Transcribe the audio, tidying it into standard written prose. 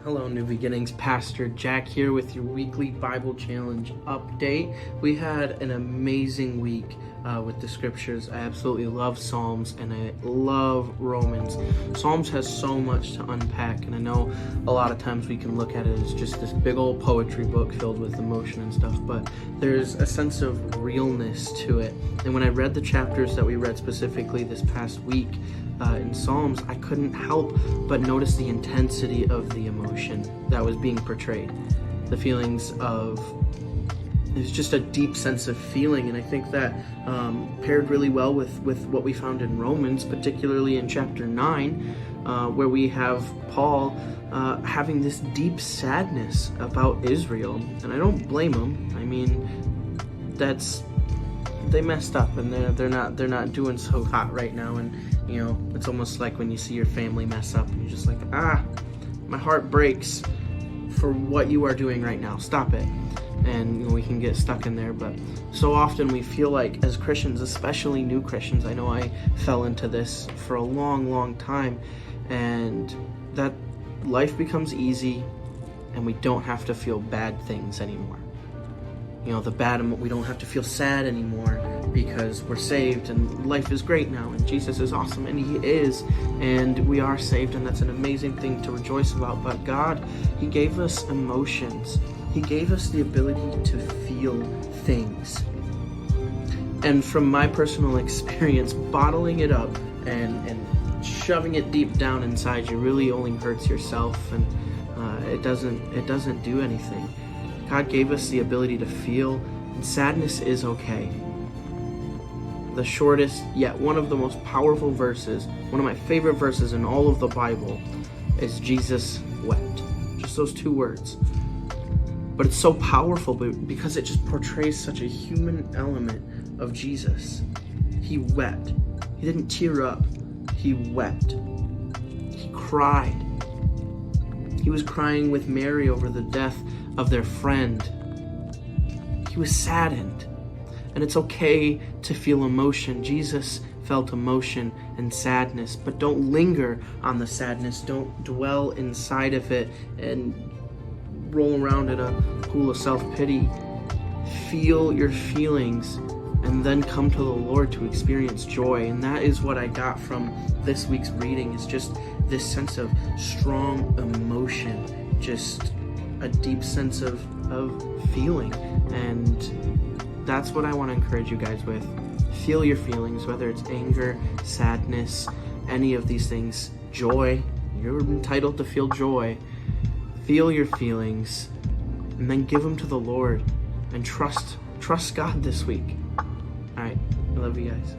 Hello, New Beginnings. Pastor Jack here with your weekly Bible Challenge update. We had an amazing week with the scriptures. I absolutely love Psalms and I love Romans. Psalms has so much to unpack, and I know a lot of times we can look at it as just this big old poetry book filled with emotion and stuff, but there's a sense of realness to it. And when I read the chapters that we read specifically this past week, in Psalms, I couldn't help but notice the intensity of the emotion that was being portrayed. The feelings of, there's just a deep sense of feeling, and I think that paired really well with what we found in Romans, particularly in chapter 9, where we have Paul having this deep sadness about Israel. And I don't blame him. I mean, they messed up, and they're not doing so hot right now. And you know, it's almost like when you see your family mess up and you're just like, my heart breaks for what you are doing right now. Stop it. And you know, we can get stuck in there. But so often we feel like, as Christians, especially new Christians, I know I fell into this for a long time, and that life becomes easy and we don't have to feel bad things anymore. You know, we don't have to feel sad anymore because we're saved and life is great now and Jesus is awesome, and He is, and we are saved, and that's an amazing thing to rejoice about. But God, He gave us emotions. He gave us the ability to feel things. And from my personal experience, bottling it up and shoving it deep down inside you really only hurts yourself, and it doesn't do anything. God gave us the ability to feel, and sadness is okay. The shortest, yet one of the most powerful verses, one of my favorite verses in all of the Bible, is Jesus wept. Just those two words. But it's so powerful because it just portrays such a human element of Jesus. He wept. He didn't tear up. He wept. He cried. He was crying with Mary over the death of their friend. He was saddened. And it's okay to feel emotion. Jesus felt emotion and sadness, but don't linger on the sadness. Don't dwell inside of it and roll around in a pool of self-pity. Feel your feelings and then come to the Lord to experience joy. And that is what I got from this week's reading, is just this sense of strong emotion, just a deep sense of feeling. And that's what I want to encourage you guys with. Feel your feelings, whether it's anger, sadness, any of these things, joy. You're entitled to feel joy. Feel your feelings and then give them to the Lord and trust God this week. All right, I love you guys.